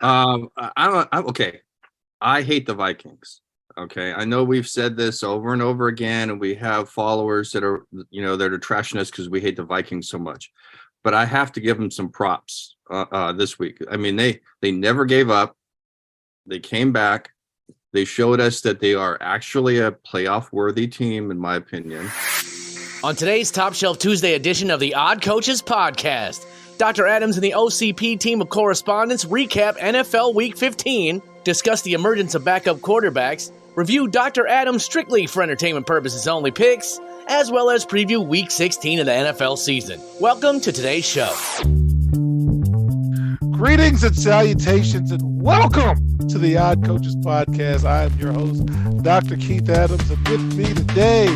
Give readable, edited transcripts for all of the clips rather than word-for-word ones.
I'm okay. I hate the Vikings. Okay, I know we've said this over and over again, and we have followers that are, that are trashing us because we hate the Vikings so much. But I have to give them some props this week. I mean, they never gave up. They came back. They showed us that they are actually a playoff-worthy team, in my opinion. On today's Top Shelf Tuesday edition of the Odd Coaches Podcast, Dr. Adams and the OCP team of correspondents recap NFL Week 15, discuss the emergence of backup quarterbacks, review Dr. Adams' strictly for entertainment purposes only picks, as well as preview Week 16 of the NFL season. Welcome to today's show. Greetings and salutations and welcome to the Odd Coaches Podcast. I am your host, Dr. Keith Adams, and with me today,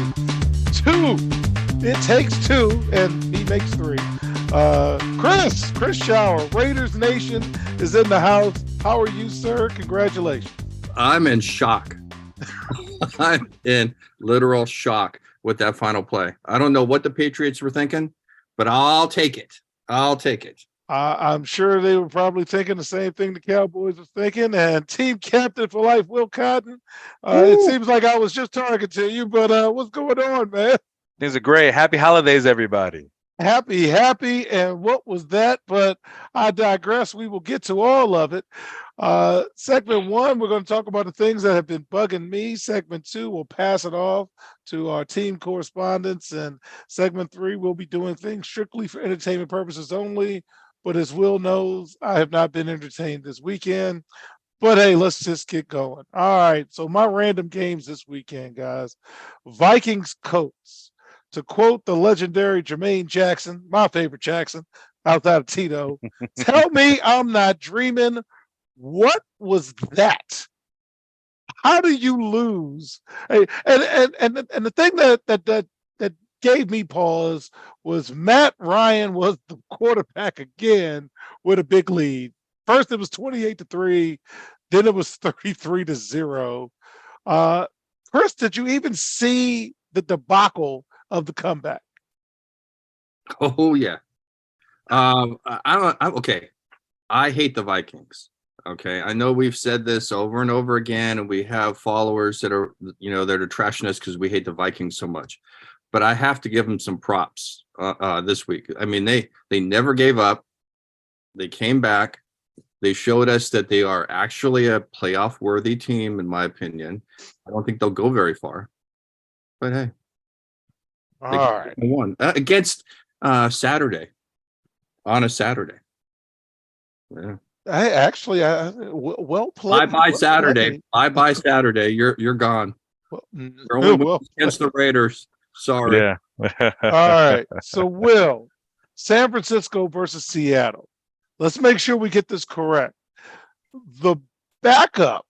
it takes two, and he makes three. Chris Shower, Raiders Nation is in the house. How are you, sir? Congratulations. I'm in shock. I'm in literal shock with that final play. I don't know what the Patriots were thinking, but I'll take it. I'm sure they were probably thinking the same thing the Cowboys was thinking. And team captain for life, Will Cotton. It seems like I was just talking to you, but what's going on, man? Things are great. Happy holidays, everybody. Happy. And what was that? But I digress. We will get to all of it. Segment one, we're going to talk about the things that have been bugging me. Segment two, we'll pass it off to our team correspondents. And segment three, we'll be doing things strictly for entertainment purposes only. But as Will knows, I have not been entertained this weekend. But hey, let's just get going. All right. So my random games this weekend, guys. Vikings Colts. To quote the legendary Jermaine Jackson, my favorite Jackson, outside of Tito, tell me I'm not dreaming. What was that? How do you lose? Hey, and the thing that gave me pause was Matt Ryan was the quarterback again with a big lead. First it was 28-3, then it was 33-0. Chris, did you even see the debacle of the comeback? Oh yeah. I'm okay. I hate the Vikings. Okay, I know we've said this over and over again, and we have followers that are, that are trashing us because we hate the Vikings so much. But I have to give them some props this week. I mean, they never gave up. They came back. They showed us that they are actually a playoff-worthy team, in my opinion. I don't think they'll go very far, but hey. All right. Won against Saturday, on a Saturday. Yeah. Well played. Bye Saturday. Bye Saturday. You're gone. You're only against the Raiders. Sorry. Yeah. All right. So Will, San Francisco versus Seattle. Let's make sure we get this correct. The backup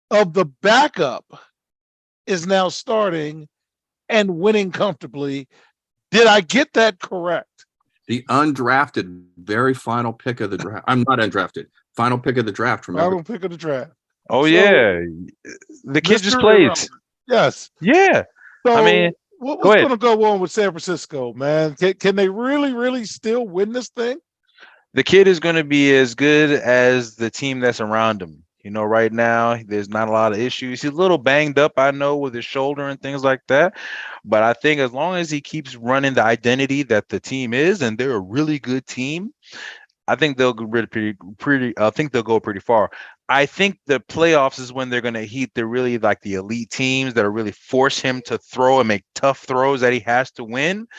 of the backup is now starting and winning comfortably. Did I get that correct? The undrafted, very final pick of the draft. I'm not undrafted. Final pick of the draft. Remember? Final pick of the draft. Oh, so, yeah. The kid just played. Yes. Yeah. So I mean, what's going to go on with San Francisco, man? Can they really still win this thing? The kid is going to be as good as the team that's around him. Right now, there's not a lot of issues. He's a little banged up, I know, with his shoulder and things like that. But I think as long as he keeps running the identity that the team is, and they're a really good team, I think they'll go pretty far. I think the playoffs is when they're going to heat the really like the elite teams that are really force him to throw and make tough throws that he has to win.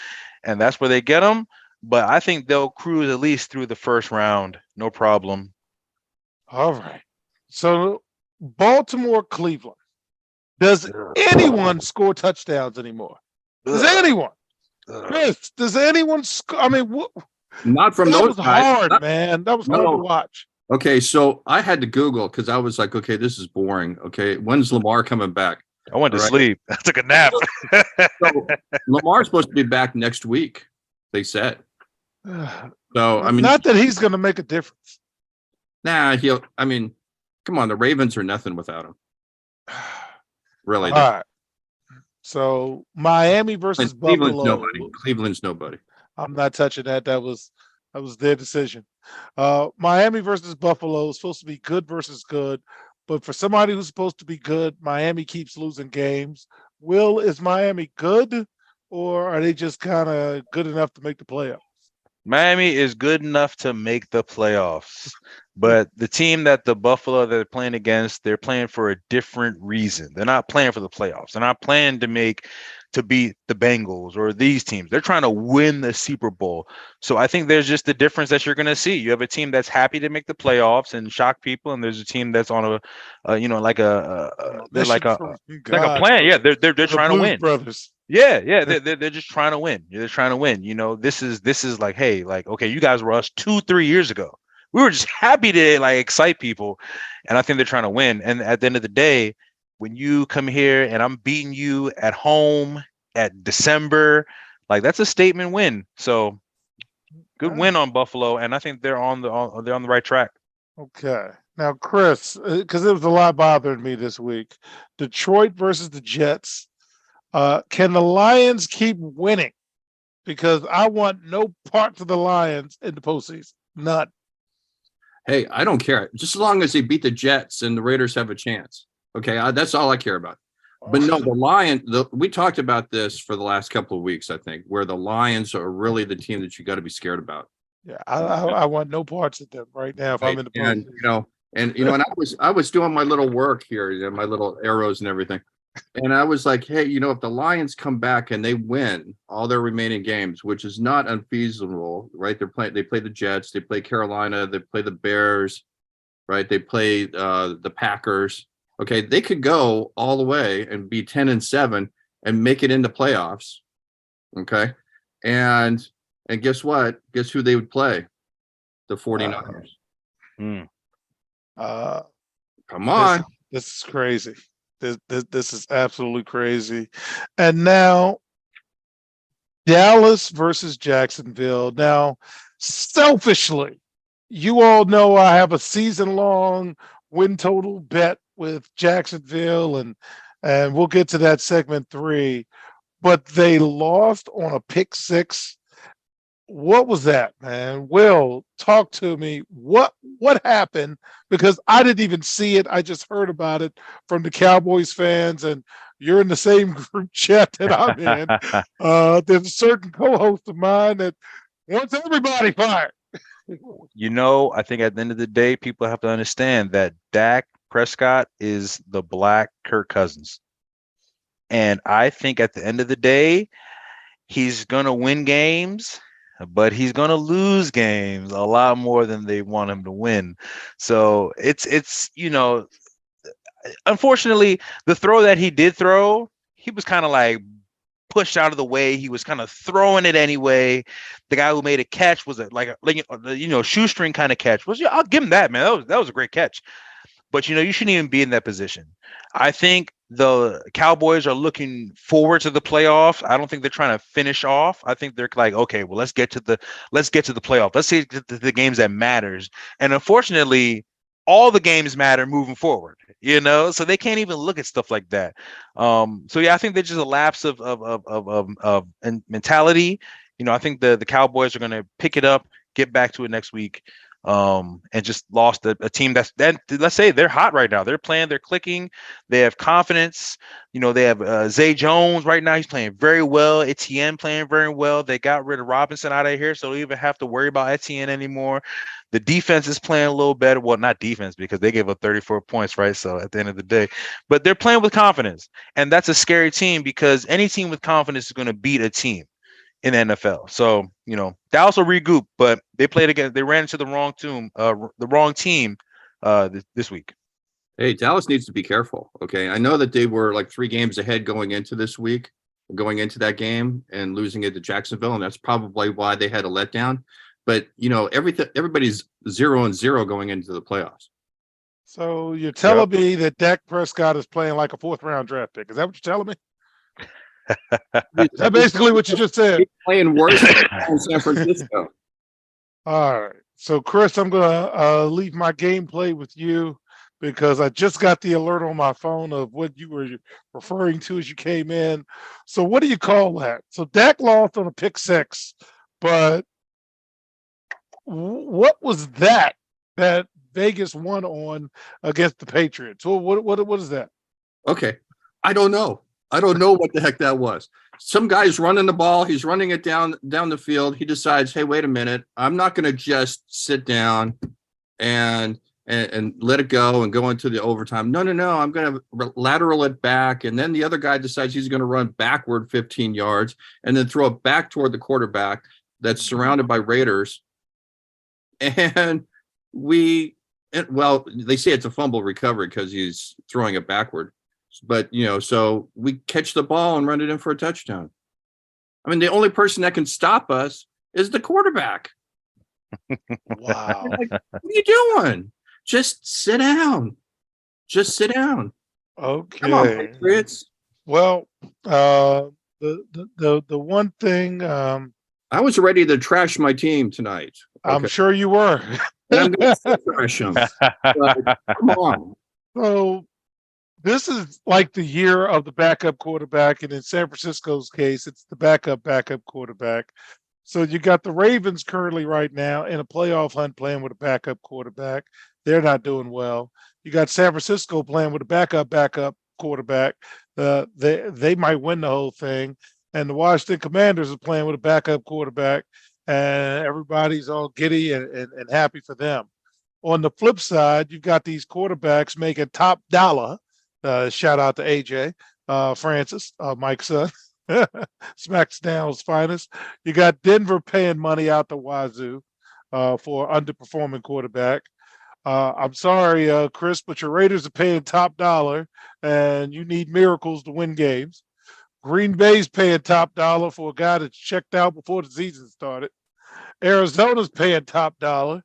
And that's where they get him. But I think they'll cruise at least through the first round. No problem. All right. So Baltimore, Cleveland. Does anyone score touchdowns anymore? Does anyone? Chris, does anyone score? I mean, not from those guys. That was hard, man. That was hard to watch. Okay, so I had to Google because I was like, okay, this is boring. Okay, when's Lamar coming back? I went to sleep. I took a nap. So Lamar's supposed to be back next week, they said. So, I mean. Not that he's going to make a difference. Nah, come on, the Ravens are nothing without him. Really. All right. So Miami versus Cleveland's Buffalo. Nobody. Cleveland's nobody. I'm not touching that. That was That was their decision. Miami versus Buffalo is supposed to be good versus good, but for somebody who's supposed to be good, Miami keeps losing games. Will, is Miami good, or are they just kind of good enough to make the playoffs? Miami is good enough to make the playoffs, but the team that the Buffalo they're playing against, they're playing for a different reason. They're not playing for the playoffs. They're not playing to beat the Bengals or these teams. They're trying to win the Super Bowl. So I think there's just the difference that you're going to see. You have a team that's happy to make the playoffs and shock people, and there's a team that's on they're Mission from like a God, plan. Yeah, they're the trying to Blues win. Brothers. Yeah, they're just trying to win. They're trying to win. This is like, hey, like, okay, you guys were us 2-3 years ago. We were just happy to like excite people, and I think they're trying to win. And at the end of the day, when you come here and I'm beating you at home at December, like that's a statement win. So good win on Buffalo, and I think they're on the right track. Okay. Now, Chris, because there was a lot bothering me this week. Detroit versus the Jets. Can the Lions keep winning? Because I want no parts of the Lions in the postseason. None. Hey, I don't care. Just as long as they beat the Jets and the Raiders have a chance. Okay, that's all I care about. But no, we talked about this for the last couple of weeks, I think, where the Lions are really the team that you got to be scared about. Yeah, I want no parts of them right now if I'm in the postseason. And I was doing my little work here, my little arrows and everything. And I was like, hey, if the Lions come back and they win all their remaining games, which is not unfeasible, right? They play the Jets, they play Carolina, they play the Bears, right? They play the Packers. Okay, they could go all the way and be 10-7 and make it into playoffs. Okay. And guess what? Guess who they would play? The 49ers. Come on. This is crazy. This is absolutely crazy. And now Dallas versus Jacksonville. Now, selfishly, you all know I have a season-long win total bet with Jacksonville, and we'll get to that segment 3. But they lost on a pick 6. What was that, man? Will, talk to me. What happened? Because I didn't even see it. I just heard about it from the Cowboys fans, and you're in the same group chat that I'm in. There's a certain co-host of mine that wants everybody fired. I think at the end of the day, people have to understand that Dak Prescott is the black Kirk Cousins. And I think at the end of the day, he's going to win games, but he's going to lose games a lot more than they want him to win. So it's unfortunately, the throw that he did throw, he was kind of like pushed out of the way. He was kind of throwing it anyway. The guy who made a catch was shoestring kind of catch. I'll give him that, man. That was a great catch. But you shouldn't even be in that position. I think the Cowboys are looking forward to the playoffs. I don't think they're trying to finish off. I think they're like, okay, well, let's get to the playoff. Let's see the games that matters. And unfortunately, all the games matter moving forward. So they can't even look at stuff like that. So yeah, I think there's just a lapse of mentality. I think the Cowboys are going to pick it up, get back to it next week. And just lost a team let's say they're hot right now. They're playing, they're clicking, they have confidence. They have Zay Jones right now. He's playing very well. Etienne playing very well. They got rid of Robinson out of here, so they don't even have to worry about Etienne anymore. The defense is playing a little better. Well, not defense because they gave up 34 points, right? So at the end of the day, but they're playing with confidence, and that's a scary team because any team with confidence is going to beat a team in the NFL. So, Dallas will regroup, but they ran into the wrong team this week. Hey, Dallas needs to be careful. Okay. I know that they were like 3 games ahead going into this week, going into that game and losing it to Jacksonville. And that's probably why they had a letdown. But, everybody's 0-0 going into the playoffs. So you're telling me that Dak Prescott is playing like a 4th round draft pick. Is that what you're telling me? That's basically what you just said. He's playing worse in San Francisco. All right. So, Chris, I'm going to leave my gameplay with you because I just got the alert on my phone of what you were referring to as you came in. So what do you call that? So Dak lost on a pick 6, but what was that Vegas won on against the Patriots? What is that? Okay. I don't know. I don't know what the heck that was. Some guy's running the ball. He's running it down the field. He decides, hey, wait a minute. I'm not going to just sit down and let it go and go into the overtime. No. I'm going to lateral it back. And then the other guy decides he's going to run backward 15 yards and then throw it back toward the quarterback that's surrounded by Raiders. And they say it's a fumble recovery because he's throwing it backward. But, so we catch the ball and run it in for a touchdown. I mean, the only person that can stop us is the quarterback. Wow. Like, what are you doing? Just sit down. Okay. Come on, Patriots. Well, the one thing I was ready to trash my team tonight. I'm sure you were. And I'm going to trash them. Come on. So this is like the year of the backup quarterback, and in San Francisco's case, it's the backup quarterback. So you got the Ravens currently right now in a playoff hunt playing with a backup quarterback. They're not doing well. You got San Francisco playing with a backup quarterback. They might win the whole thing. And the Washington Commanders are playing with a backup quarterback, and everybody's all giddy and happy for them. On the flip side, you've got these quarterbacks making top dollar. Shout out to AJ Francis, Mike's son, SmackDown's finest. You got Denver paying money out the wazoo for underperforming quarterback. I'm sorry, Chris, but your Raiders are paying top dollar, and you need miracles to win games. Green Bay's paying top dollar for a guy that's checked out before the season started. Arizona's paying top dollar.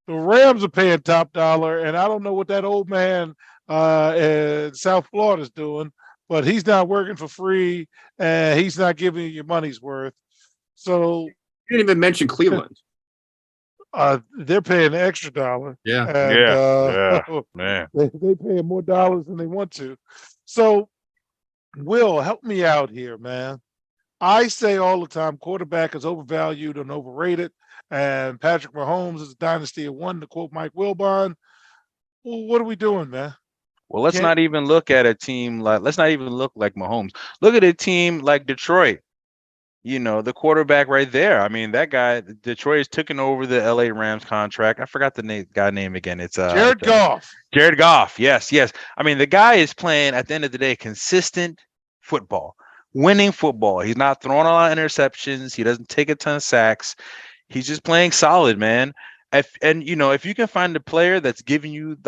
The Rams are paying top dollar, and I don't know what that old man in South Florida's doing, but he's not working for free, and he's not giving you your money's worth. So you didn't even mention Cleveland. They're paying an extra dollar. Yeah. And, man. They paying more dollars than they want to. So, Will, help me out here, man. I say all the time, quarterback is overvalued and overrated, and Patrick Mahomes is a dynasty of one, to quote Mike Wilbon. Well, what are we doing, man? Well, let's not even look at a team let's not even look like Mahomes. Look at a team like Detroit. The quarterback right there. I mean, that guy, Detroit is taking over the LA Rams contract. I forgot the guy name again. It's Jared Goff. Jared Goff. Yes. I mean, the guy is playing, at the end of the day, consistent football, winning football. He's not throwing a lot of interceptions. He doesn't take a ton of sacks. He's just playing solid, man. If you can find a player that's giving you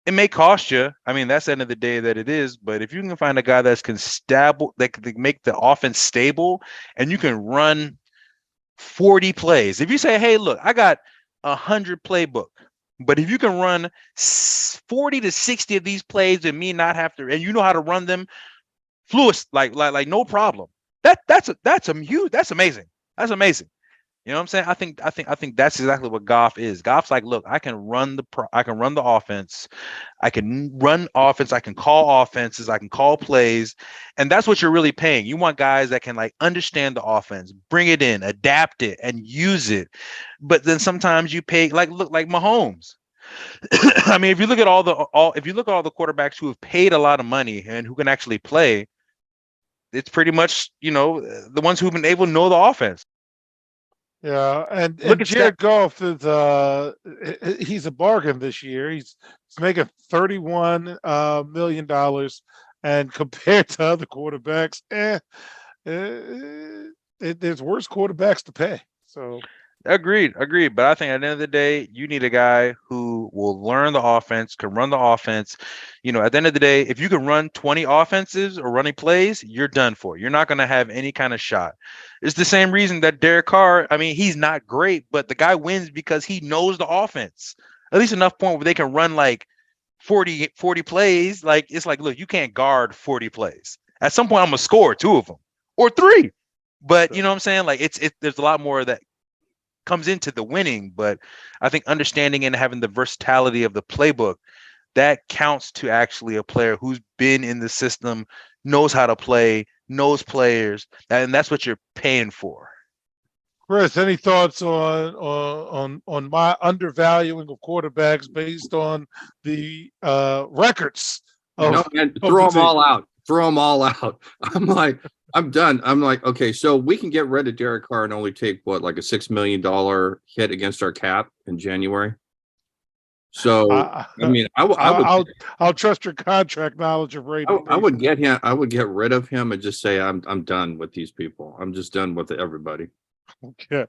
it may cost you. I mean, that's the end of the day that it is. But if you can find a guy that can make the offense stable, and you can run 40 plays. If you say, hey, look, I got 100 playbook, but if you can run 40 to 60 of these plays and me not have to, and you know how to run them fluid, like no problem. That's amazing. That's amazing. You know what I'm saying? I think that's exactly what Goff is. Goff's like, look, I can run the offense. I can run offense. I can call offenses. I can call plays. And that's what you're really paying. You want guys that can understand the offense, bring it in, adapt it, and use it. But then sometimes you pay like Mahomes. I mean, if you look at all the quarterbacks who have paid a lot of money and who can actually play, it's pretty much, the ones who've been able to know the offense. Yeah, and Jared Goff is he's a bargain this year. He's making $31 million, and compared to other quarterbacks, there's worse quarterbacks to pay. So Agreed. But I think at the end of the day, you need a guy who will learn the offense, can run the offense. At the end of the day, if you can run 20 offenses or running plays, you're done for. You're not going to have any kind of shot. It's the same reason that Derek Carr, I mean, he's not great, but the guy wins because he knows the offense. At least enough point where they can run 40 plays. It's like, look, you can't guard 40 plays. At some point, I'm going to score 2 of them or 3. But you know what I'm saying? There's a lot more of that comes into the winning, but I think understanding and having the versatility of the playbook, that counts to actually a player who's been in the system, knows how to play, knows players, and that's what you're paying for. Chris, any thoughts on my undervaluing of quarterbacks based on the records No, of, man, of the throw them team? all out. Throw them all out. I'm like, I'm done. I'm like, okay, so we can get rid of Derek Carr and only take what, like a $6 million hit against our cap in January. So, I, I mean, I'll trust your contract knowledge of Brady. I would get him. I would get rid of him and just say, I'm done with these people. I'm just done with everybody. Okay.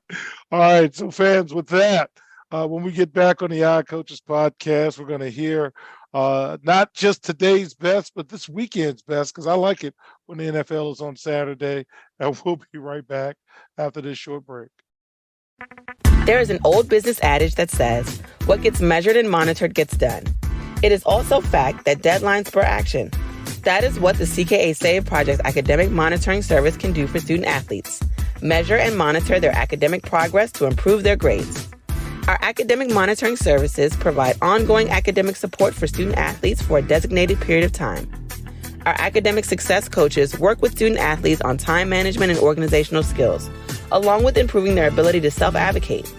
All right. So, fans, with that, when we get back on the Odd Coaches podcast, we're going to hear not just today's best, but this weekend's best, because I like it when the NFL is on Saturday. And we'll be right back after this short break. There is an old business adage that says, what gets measured and monitored gets done. It is also fact that deadlines spur action. That is what the CKA Save Project academic monitoring service can do for student athletes. Measure and monitor their academic progress to improve their grades. Our academic monitoring services provide ongoing academic support for student athletes for a designated period of time. Our academic success coaches work with student athletes on time management and organizational skills, along with improving their ability to self-advocate.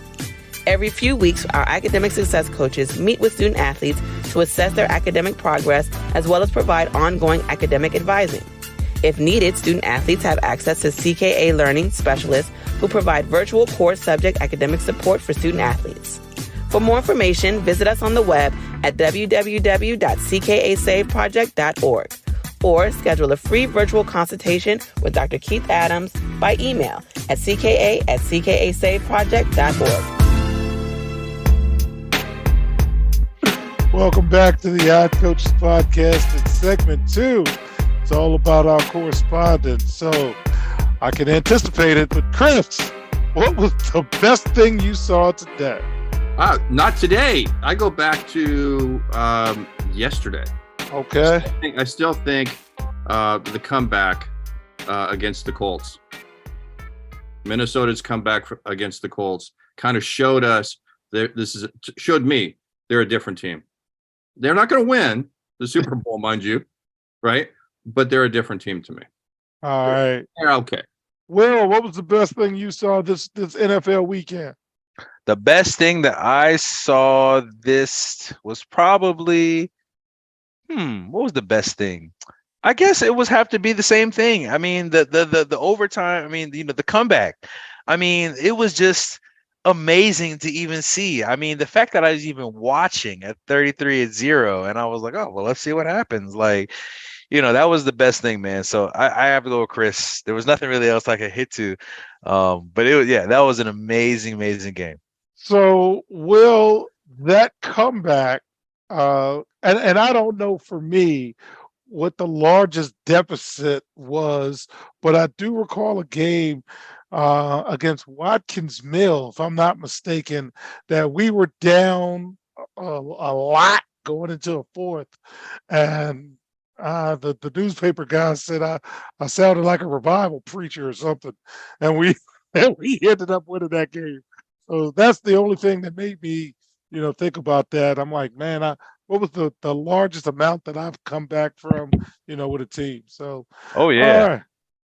Every few weeks, our academic success coaches meet with student athletes to assess their academic progress as well as provide ongoing academic advising. If needed, student athletes have access to CKA Learning Specialists who provide virtual core subject academic support for student athletes. For more information, visit us on the web at www.ckasaveproject.org or schedule a free virtual consultation with Dr. Keith Adams by email at cka@ckasaveproject.org. Welcome back to the Odd Coaches podcast in segment 2. It's all about our correspondence. So I can anticipate it, but Chris, what was the best thing you saw today? Not today. I go back to yesterday. Okay. I still think the comeback against the Colts, Minnesota's comeback against the Colts, kind of showed us showed me they're a different team. They're not going to win the Super Bowl, mind you, right? But they're a different team to me. All right. They're okay. Will, what was the best thing you saw this NFL weekend? The best thing that I saw this was probably, what was the best thing? I guess it was have to be the same thing. I mean, the overtime, I mean, the comeback. I mean, it was just amazing to even see. I mean, the fact that I was even watching at 33-0 and I was like, oh, well, let's see what happens. Like, that was the best thing, man. So I have to go with Chris. There was nothing really else I could hit to. But it was, that was an amazing, amazing game. So will that comeback, and I don't know for me what the largest deficit was, but I do recall a game against Watkins Mill, if I'm not mistaken, that we were down a lot going into a fourth, and the newspaper guy said I sounded like a revival preacher or something, and we ended up winning that game. So that's the only thing that made me, think about that. I'm like, man, what was the largest amount that I've come back from, with a team? So, oh yeah. All right.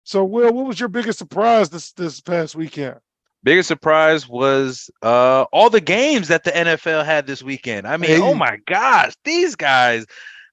So, Will, what was your biggest surprise this past weekend? Biggest surprise was all the games that the NFL had this weekend. I mean, oh my gosh, these guys.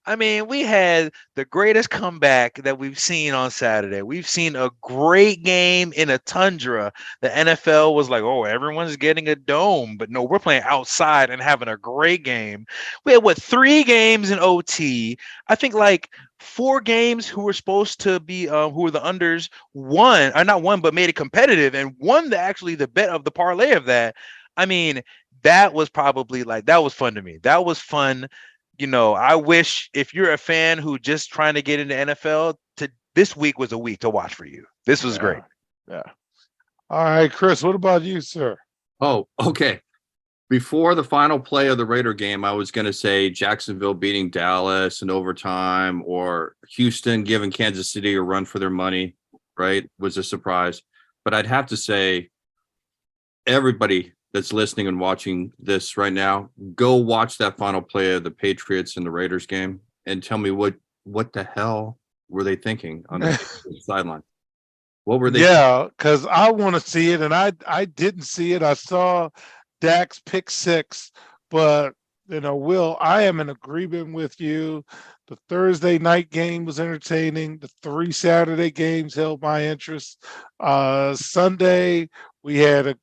I mean, we had the greatest comeback that we've seen on Saturday. We've seen a great game in a tundra. The NFL was like, oh, everyone's getting a dome. But no, we're playing outside and having a great game. We had, 3 games in OT? I think like 4 games who were supposed to be, who were the unders, won, or not won, but made it competitive and won the bet of the parlay of that. I mean, that was probably that was fun to me. That was fun. I wish if you're a fan who just trying to get into NFL, this week was a week to watch for you. This was great. Yeah. All right, Chris, what about you, sir? Oh, okay. Before the final play of the Raider game, I was going to say Jacksonville beating Dallas in overtime or Houston giving Kansas City a run for their money, right? Was a surprise. But I'd have to say everybody that's listening and watching this right now, go watch that final play of the Patriots and the Raiders game and tell me what the hell were they thinking on the sideline. What were they? Yeah, because I want to see it, and I didn't see it. I saw Dak's pick six, but Will, I am in agreement with you. The Thursday night game was entertaining. The 3 Saturday games held my interest. Sunday we had a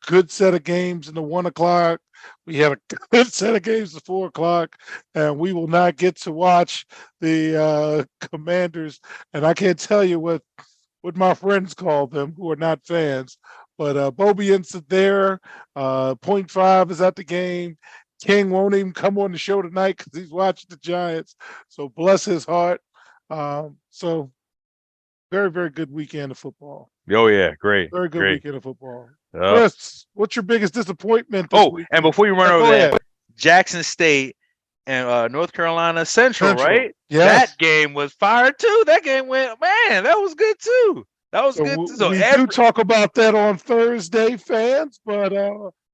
good set of games in the 1 o'clock. We had a good set of games at 4 o'clock, and we will not get to watch the Commanders. And I can't tell you what my friends call them who are not fans. But Bobian's there. Point five is at the game. King won't even come on the show tonight because he's watching the Giants. So bless his heart. So very, very good weekend of football. Oh yeah, great. Very good great. weekend of football. Yep. Chris, what's your biggest disappointment this week? And before you run Go over that, ahead. Jackson State and North Carolina Central, right? Yes. That game was fire too. That game went, man, that was good too. That was good. So we do talk about that on Thursday, fans. But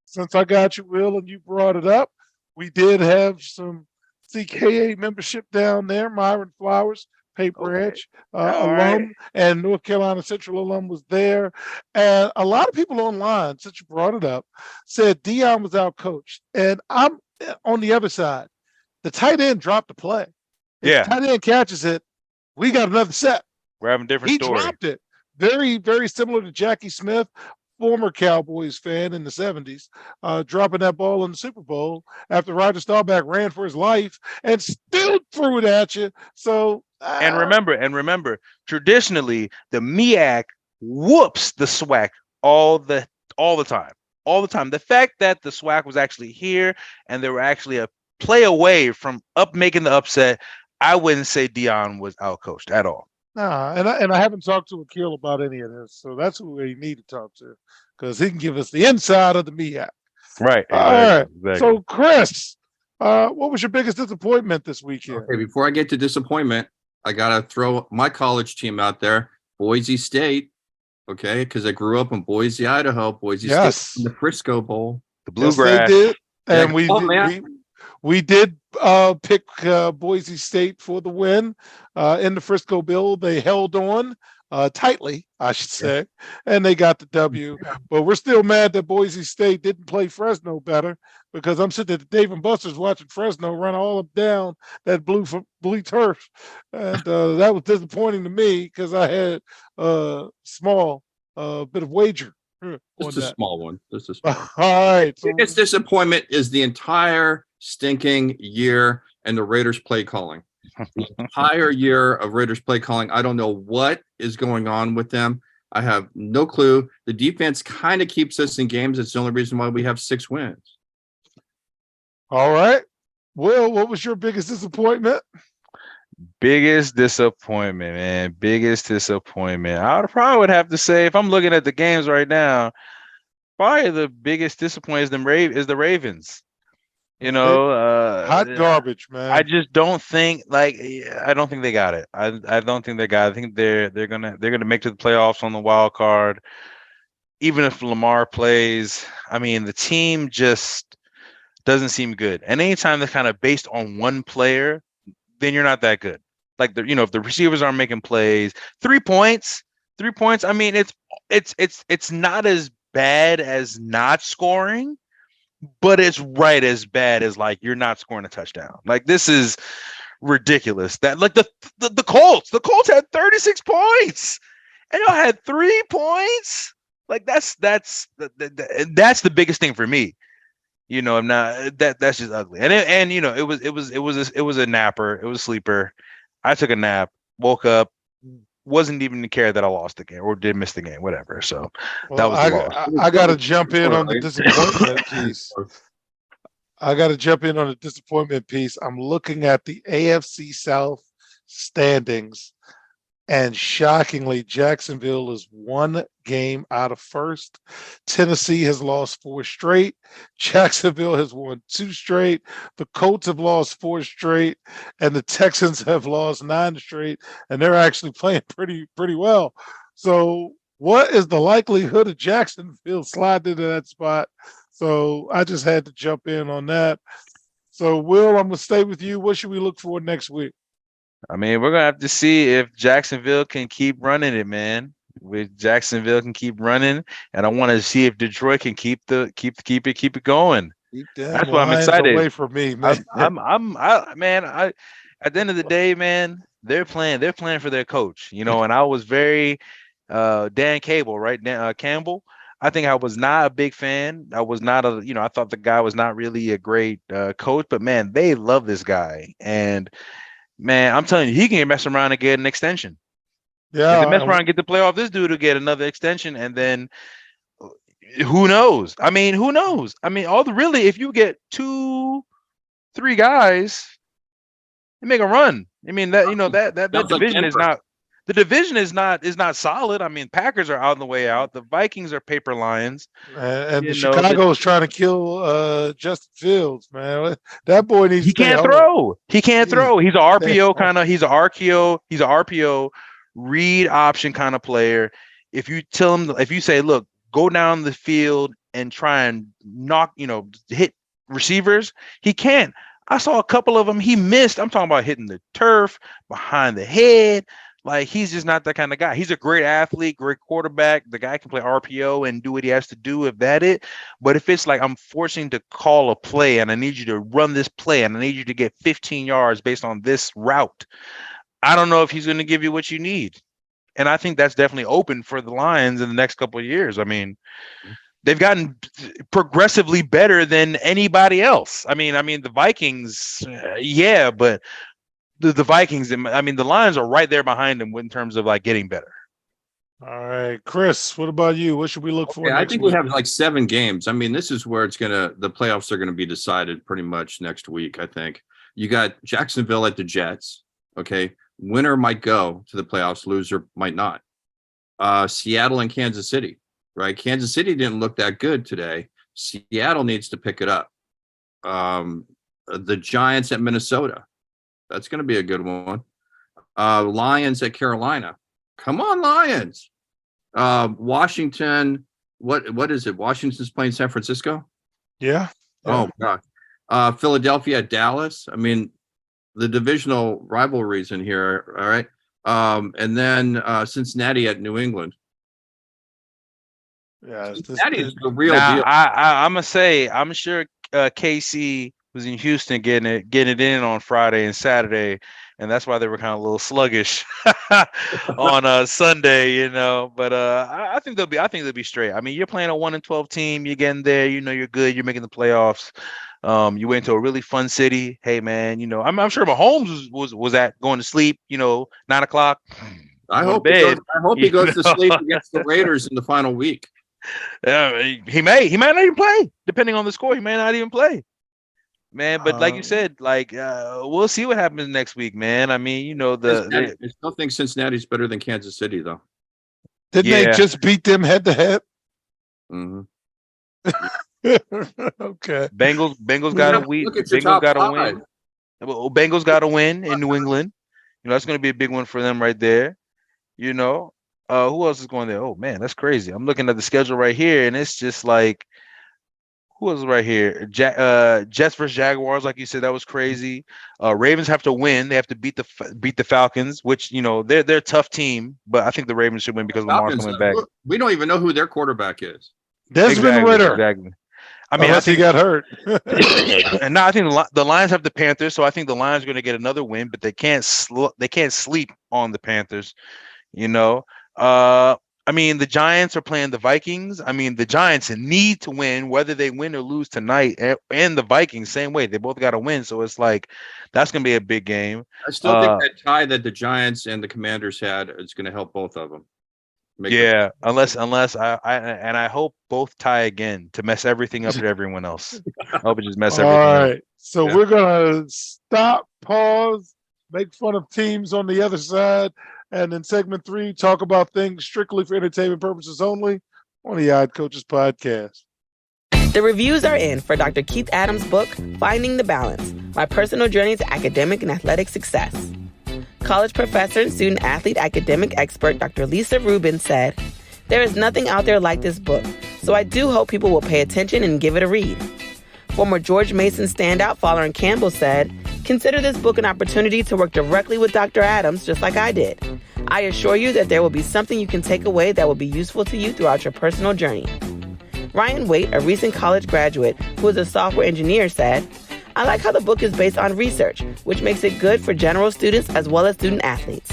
since I got you, Will, and you brought it up, we did have some CKA membership down there. Myron Flowers, Paper Edge alum, right. and North Carolina Central alum was there. And a lot of people online, since you brought it up, said Dion was out coached. And I'm on the other side. The tight end dropped the play. If the tight end catches it, we got another set. We're having a different story. He dropped it. Very, very similar to Jackie Smith, former Cowboys fan in the 70s, dropping that ball in the Super Bowl after Roger Staubach ran for his life and still threw it at you. So and remember, traditionally the MEAC whoops the SWAC all the time. The fact that the SWAC was actually here and they were actually a play away from making the upset, I wouldn't say Dion was outcoached at all. Nah, and I haven't talked to Akil about any of this, so that's who we need to talk to because he can give us the inside of the MEAC. Right. All right. Exactly. So, Chris, what was your biggest disappointment this weekend? Okay, before I get to disappointment, I gotta throw my college team out there, Boise State. Okay, because I grew up in Boise, Idaho. Boise State, in the Frisco Bowl, the Bluegrass. Yes, they did, and we did pick Boise State for the win in the Frisco Bowl. They held on tightly, I should say, and they got the W. But we're still mad that Boise State didn't play Fresno better because I'm sitting at the Dave and Buster's watching Fresno run all up down that blue turf. And that was disappointing to me because I had a small bit of wager. Just a small one. All right. So biggest disappointment is the entire stinking year and the Raiders play calling. The entire year of Raiders play calling. I don't know what is going on with them. I have no clue. The defense kind of keeps us in games. It's the only reason why we have 6 wins. All right. Will, what was your biggest disappointment? Biggest disappointment, man. Biggest disappointment. I would have to say, if I'm looking at the games right now, probably the biggest disappointment is the Ravens. Hot garbage, man. I just don't think I don't think they got it. I don't think they got it. I think they're gonna make it to the playoffs on the wild card. Even if Lamar plays, I mean, the team just doesn't seem good. And anytime they're kind of based on one player, then you're not that good. Like if the receivers aren't making plays, 3 points. I mean, it's not as bad as not scoring, but it's right as bad as you're not scoring a touchdown. This is ridiculous. That the Colts had 36 points, and y'all had 3 points. That's the biggest thing for me. I'm not that's just ugly. And it was a napper. It was a sleeper. I took a nap, woke up, wasn't even to care that I lost the game or did miss the game, whatever. So that was the loss. I got to jump in on the disappointment piece. I'm looking at the AFC South standings, and shockingly, Jacksonville is 1 game out of first. Tennessee has lost 4 straight. Jacksonville has won 2 straight. The Colts have lost 4 straight, and the Texans have lost 9 straight. And they're actually playing pretty well. So, what is the likelihood of Jacksonville sliding into that spot? So, I just had to jump in on that. So, Will, I'm going to stay with you. What should we look for next week? I mean, we're going to have to see if Jacksonville can keep running it, man. with Jacksonville can keep running, and I want to see if Detroit can keep it going. Keep them That's what I'm Lions excited. away from me, man. At the end of the day, man, they're playing for their coach, and I was very Dan Cable, right? Campbell. I think I was not a big fan. I was not I thought the guy was not really a great coach, but man, they love this guy. And man, I'm telling you, he can mess around and get an extension. Yeah. If they mess around and get the playoff, this dude will get another extension. And then who knows? Who knows? If you get 2-3 guys, you make a run. That division is not. The division is not solid. Packers are on the way out. The Vikings are paper lions. And Chicago is trying to kill Justin Fields, man. That boy needs. He can't throw. He can't throw. He's an RPO kind of. He's an RPO read option kind of player. If you say, look, go down the field and try and knock, hit receivers, he can't. I saw a couple of them. He missed. I'm talking about hitting the turf, behind the head. Like, he's just not that kind of guy. He's a great athlete, great quarterback. The guy can play RPO and do what he has to do, if that it. But if it's like I'm forcing to call a play and I need you to run this play and I need you to get 15 yards based on this route, I don't know if he's going to give you what you need. And I think that's definitely open for the Lions in the next couple of years. They've gotten progressively better than anybody else. The Vikings, but the Vikings, the Lions are right there behind them in terms of like getting better. All right, Chris, what about you? What should we look for? I think we have like 7 games. The playoffs are going to be decided pretty much next week. I think you got Jacksonville at the Jets. Okay. Winner might go to the playoffs, loser might not. Seattle and Kansas City, right? Kansas City didn't look that good today. Seattle needs to pick it up. The Giants at Minnesota. That's going to be a good one. Lions at Carolina. Come on, Lions. Washington. What is it? Washington's playing San Francisco? Yeah. Oh, God. Philadelphia at Dallas. The divisional rivalries in here. All right. And then Cincinnati at New England. Yeah. Cincinnati is the real deal. I'm going to say, I'm sure KC was in Houston getting it in on Friday and Saturday, and that's why they were kind of a little sluggish on Sunday, But I think they'll be straight. You're playing a 1-12 team. You're getting there. You're good. You're making the playoffs. You went to a really fun city. Hey, man. I'm sure Mahomes was at going to sleep. 9:00. I hope he goes to sleep against the Raiders in the final week. He might not even play. Depending on the score, he may not even play. Man, but like you said, we'll see what happens next week, man. I still think Cincinnati's better than Kansas City, though. Didn't they just beat them head to head? Mm-hmm. Okay. Bengals got to win. Bengals got to win. Well, Bengals got to win in New England. That's going to be a big one for them right there. Who else is going there? Oh man, that's crazy. I'm looking at the schedule right here, and it's just like, who else is right here? Jets versus Jaguars, like you said, that was crazy. Ravens have to win. They have to beat the Falcons, which they're a tough team, but I think the Ravens should win because Lamar's coming back. We don't even know who their quarterback is. Desmond Ritter. Exactly. I think he got hurt. And now I think the Lions have the Panthers, so I think the Lions are going to get another win, but they can't sleep on the Panthers. The Giants are playing the Vikings. The Giants need to win, whether they win or lose tonight, and the Vikings same way. They both got to win, so it's like that's going to be a big game. I still think that tie that the Giants and the Commanders had is going to help both of them. Unless I hope both tie again to mess everything up to everyone else. I hope it just mess everything up. All right, so we're gonna stop, pause, make fun of teams on the other side, and in segment 3, talk about things strictly for entertainment purposes only on the Odd Coaches podcast. The reviews are in for Dr. Keith Adams' book, Finding the Balance, My Personal Journey to Academic and Athletic Success. College professor and student athlete academic expert Dr. Lisa Rubin said, "There is nothing out there like this book, so I do hope people will pay attention and give it a read." Former George Mason standout Fowler Campbell said, "Consider this book an opportunity to work directly with Dr. Adams, just like I did. I assure you that there will be something you can take away that will be useful to you throughout your personal journey. Ryan Waite, a recent college graduate who is a software engineer, said, "I like how the book is based on research, which makes it good for general students as well as student athletes."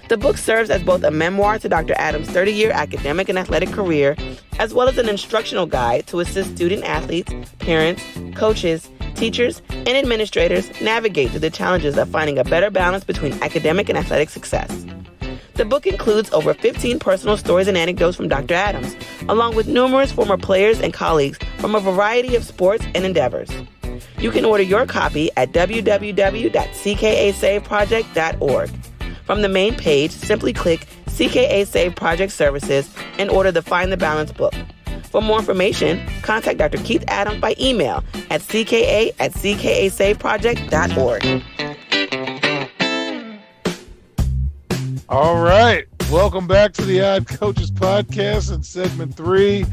The book serves as both a memoir to Dr. Adams' 30-year academic and athletic career, as well as an instructional guide to assist student athletes, parents, coaches, teachers, and administrators navigate through the challenges of finding a better balance between academic and athletic success. The book includes over 15 personal stories and anecdotes from Dr. Adams, along with numerous former players and colleagues from a variety of sports and endeavors. You can order your copy at www.ckasaveproject.org. From the main page, simply click CKA Save Project Services and order the Find the Balance book. For more information, contact Dr. Keith Adams by email at cka@ckasaveproject.org. All right. Welcome back to the Odd Coaches Podcast in segment 3.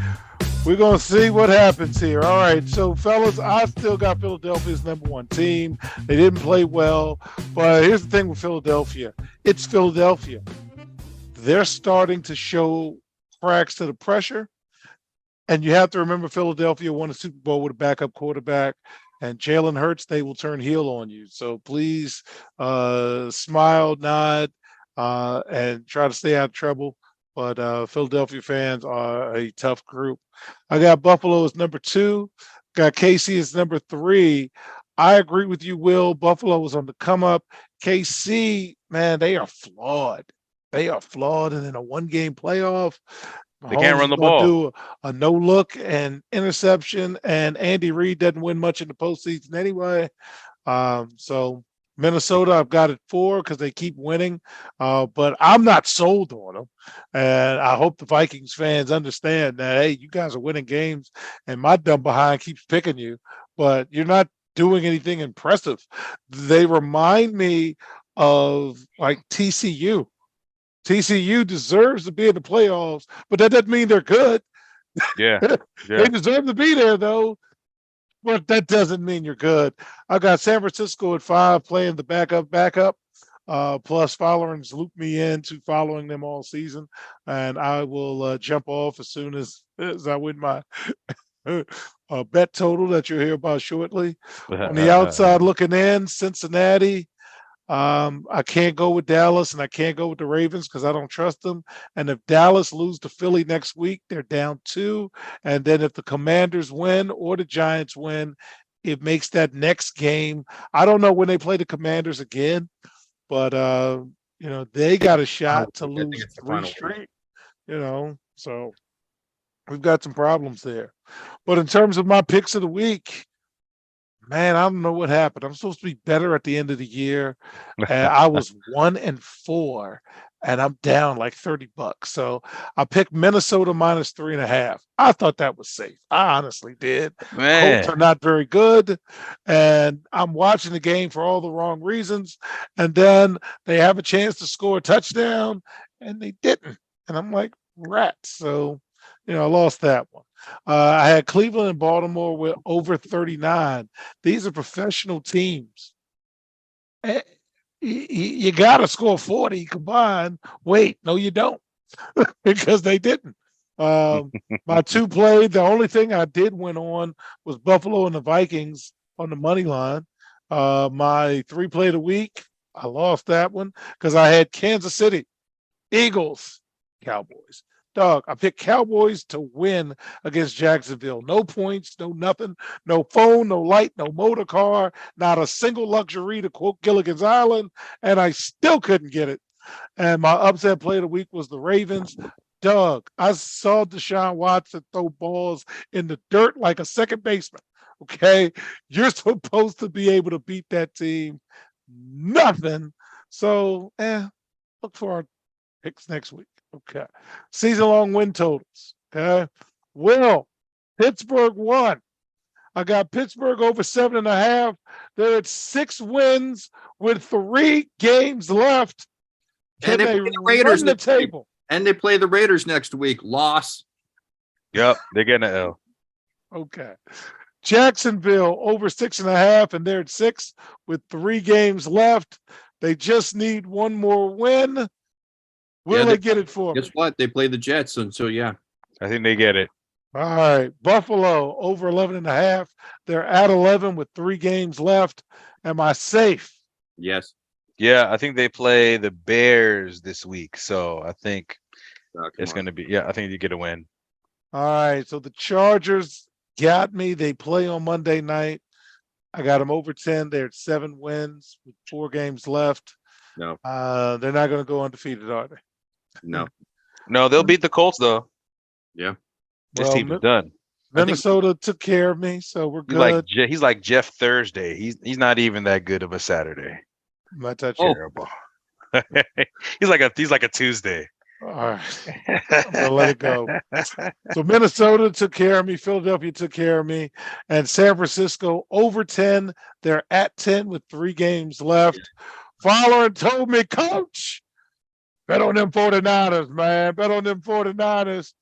We're going to see what happens here. All right. So, fellas, I still got Philadelphia's #1 team. They didn't play well. But here's the thing with Philadelphia. It's Philadelphia. They're starting to show cracks to the pressure. And you have to remember Philadelphia won a Super Bowl with a backup quarterback. And Jalen Hurts, they will turn heel on you. So, please smile, nod, and try to stay out of trouble. But Philadelphia fans are a tough group. I got Buffalo as #2. Got KC as #3. I agree with you, Will. Buffalo was on the come up. KC, man, they are flawed. They are flawed. And in a one-game playoff, They can't run the Mahomes is gonna ball. do a no-look and interception, and Andy Reid doesn't win much in the postseason anyway. So Minnesota, I've got it 4 because they keep winning, but I'm not sold on them. And I hope the Vikings fans understand that, hey, you guys are winning games, and my dumb behind keeps picking you, but you're not doing anything impressive. They remind me of like TCU. TCU deserves to be in the playoffs, but that doesn't mean they're good. Yeah. They deserve to be there, though. But that doesn't mean you're good. I got San Francisco at 5 playing the backup. Plus, followers loop me into following them all season, and I will jump off as soon as I win my bet total that you'll hear about shortly. On the outside looking in, Cincinnati. I can't go with Dallas and I can't go with the Ravens because I don't trust them. And if Dallas lose to Philly next week, they're down 2. And then if the Commanders win or the Giants win, it makes that next game. I don't know when they play the Commanders again, but they got a shot to lose 3 straight. So we've got some problems there. But in terms of my picks of the week, man, I don't know what happened. I'm supposed to be better at the end of the year. And I was 1-4, and I'm down like $30. So I picked Minnesota -3.5. I thought that was safe. I honestly did. Man. Colts are not very good, and I'm watching the game for all the wrong reasons. And then they have a chance to score a touchdown, and they didn't. And I'm like, rats. So, I lost that one. I had Cleveland and Baltimore with over 39. These are professional teams. You got to score 40 combined. Wait, no, you don't, because they didn't. My 2 played. The only thing I did win on was Buffalo and the Vikings on the money line. My 3 play of the week, I lost that one because I had Kansas City, Eagles, Cowboys. Dog, I picked Cowboys to win against Jacksonville. No points, no nothing, no phone, no light, no motor car, not a single luxury, to quote Gilligan's Island, and I still couldn't get it. And my upset play of the week was the Ravens. Doug, I saw Deshaun Watson throw balls in the dirt like a second baseman. Okay, you're supposed to be able to beat that team. Nothing. So, look for our picks next week. Okay. Season-long win totals. Okay. Will, Pittsburgh won. I got Pittsburgh over 7.5. They're at 6 wins with 3 games left. Can And they they play the Raiders run the next week. table? And they play the Raiders next week. Loss. Yep, they're getting an L. Okay. Jacksonville over 6.5, and they're at 6 with 3 games left. They just need one more win. Will they get it for me? Guess what? They play the Jets, and so yeah. I think they get it. All right. Buffalo over 11.5. They're at 11 with 3 games left. Am I safe? Yes. Yeah, I think they play the Bears this week. So I think it's going to be, I think you get a win. All right. So the Chargers got me. They play on Monday night. I got them over 10. They're at 7 wins with 4 games left. No. They're not going to go undefeated, are they? No. No, they'll beat the Colts, though. Yeah. This team is done. Minnesota took care of me, so we're good. He's like Jeff Thursday. He's not even that good of a Saturday. Not that Terrible. he's like a Tuesday. All right. I'm gonna let it go. So Minnesota took care of me. Philadelphia took care of me. And San Francisco over 10. They're at 10 with 3 games left. Fowler told me, Coach, bet on them 49ers, man. Bet on them 49ers.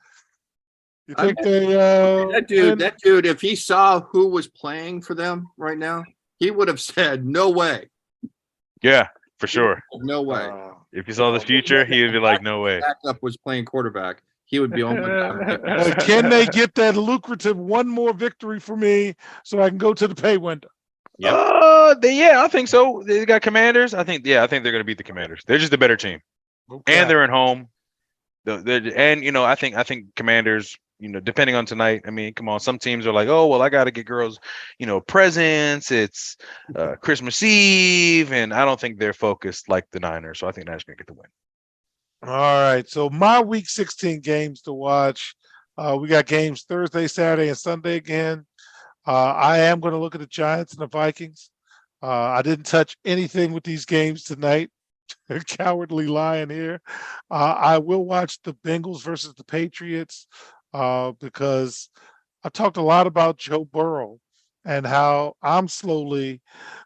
You think that dude, if he saw who was playing for them right now, he would have said, no way. Yeah, for sure. No way. If he saw the future, he would be like, no way. Backup was playing quarterback. He would be, oh my God. Can they get that lucrative one more victory for me so I can go to the pay window? Yep. I think so. They got Commanders. I think they're going to beat the Commanders. They're just a better team. Okay. And they're at home. I think Commanders, depending on tonight, I mean, come on, some teams are like, oh, well, I got to get girls, presents. It's Christmas Eve, and I don't think they're focused like the Niners. So I think Niners going to get the win. All right. So my week 16 games to watch. We got games Thursday, Saturday, and Sunday again. I am going to look at the Giants and the Vikings. I didn't touch anything with these games tonight. Cowardly lion here. I will watch the Bengals versus the Patriots because I talked a lot about Joe Burrow and how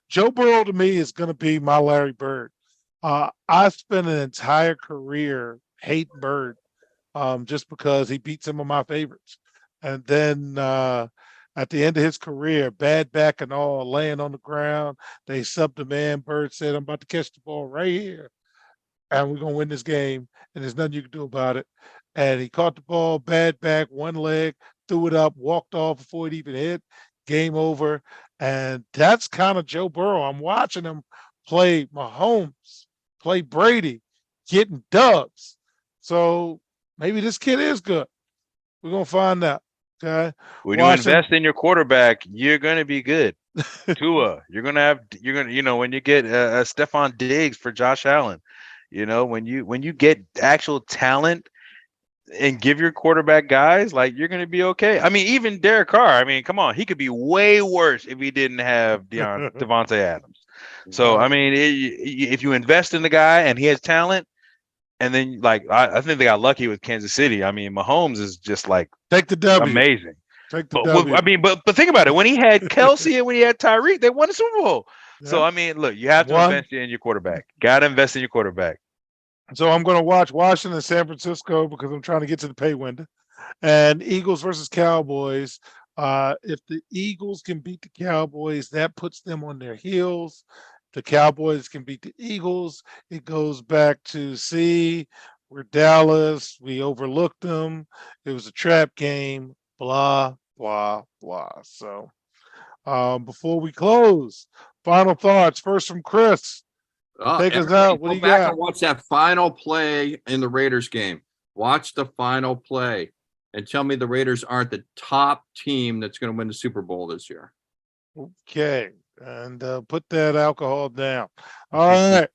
Joe Burrow to me is going to be my Larry Bird. I spent an entire career hating Bird just because he beat some of my favorites. And then at the end of his career, bad back and all, laying on the ground, they subbed him in. Bird said, I'm about to catch the ball right here, and we're going to win this game, and there's nothing you can do about it. And he caught the ball, bad back, one leg, threw it up, walked off before it even hit, game over. And that's kind of Joe Burrow. I'm watching him play Mahomes, play Brady, getting dubs. So maybe this kid is good. We're going to find out. Okay. When you invest in your quarterback, you're going to be good. Tua, when you get Stephon Diggs for Josh Allen, when you get actual talent and give your quarterback guys, like, you're going to be okay. I mean, even Derek Carr, I mean, come on, he could be way worse if he didn't have Devontae Adams. So, I mean, if you invest in the guy and he has talent, and then, like, I think they got lucky with Kansas City. I mean, Mahomes is just like take the W. Amazing. Take the W. I mean, but think about it. When he had Kelsey and when he had Tyreek, they won the Super Bowl. Yeah. So, I mean, look, you have to invest in your quarterback. Got to invest in your quarterback. So I'm going to watch Washington and San Francisco because I'm trying to get to the pay window. And Eagles versus Cowboys. If the Eagles can beat the Cowboys, that puts them on their heels. The Cowboys can beat the Eagles. It goes back to, we're Dallas. We overlooked them. It was a trap game, blah, blah, blah. So before we close, final thoughts. First from Chris. Take us out. What do you got? Go back and watch that final play in the Raiders game. Watch the final play and tell me the Raiders aren't the top team that's going to win the Super Bowl this year. Okay. And put that alcohol down. All right.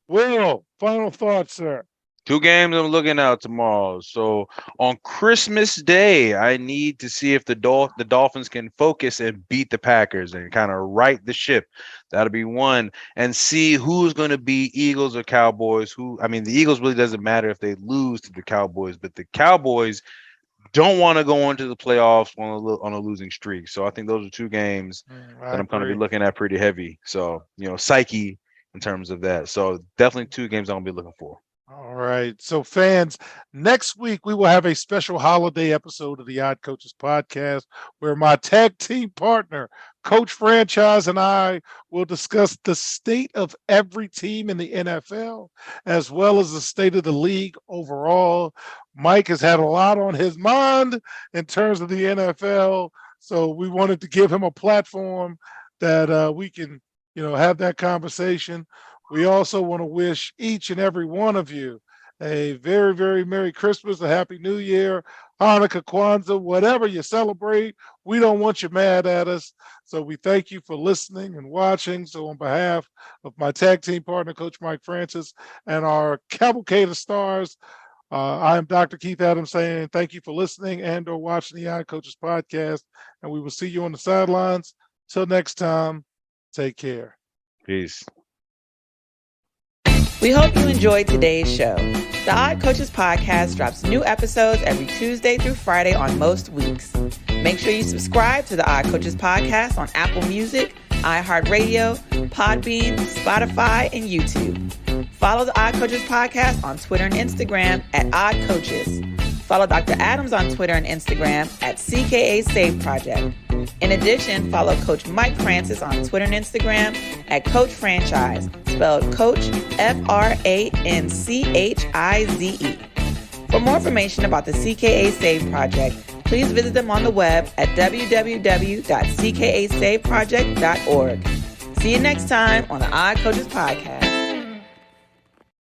Will, final thoughts, sir. 2 games I'm looking out tomorrow. So on Christmas Day, I need to see if the Dolphins can focus and beat the Packers and kind of right the ship. That'll be one. And see who's going to be Eagles or Cowboys. The Eagles really doesn't matter if they lose to the Cowboys, but the Cowboys don't want to go into the playoffs on a losing streak. So I think those are 2 games that I'm going to be looking at pretty heavy. So, psyche in terms of that. So definitely 2 games I'm going to be looking for. All right. So, fans, next week we will have a special holiday episode of the Odd Coaches podcast where my tag team partner, Coach Franchise, and I will discuss the state of every team in the NFL, as well as the state of the league overall. Mike has had a lot on his mind in terms of the NFL. So, we wanted to give him a platform that we can, have that conversation. We also want to wish each and every one of you a very, very Merry Christmas, a Happy New Year, Hanukkah, Kwanzaa, whatever you celebrate. We don't want you mad at us. So we thank you for listening and watching. So on behalf of my tag team partner, Coach Mike Francis, and our cavalcade of stars, I am Dr. Keith Adams saying thank you for listening and or watching the Odd Coaches podcast. And we will see you on the sidelines. Till next time, take care. Peace. We hope you enjoyed today's show. The Odd Coaches podcast drops new episodes every Tuesday through Friday on most weeks. Make sure you subscribe to the Odd Coaches podcast on Apple Music, iHeartRadio, Podbean, Spotify, and YouTube. Follow the Odd Coaches podcast on Twitter and Instagram at Odd Coaches. Follow Dr. Adams on Twitter and Instagram at CKA Save Project. In addition, follow Coach Mike Francis on Twitter and Instagram at Coach Franchise, spelled Coach FRANCHIZE. For more information about the CKA Save Project, please visit them on the web at www.ckasaveproject.org. See you next time on the Odd Coaches Podcast.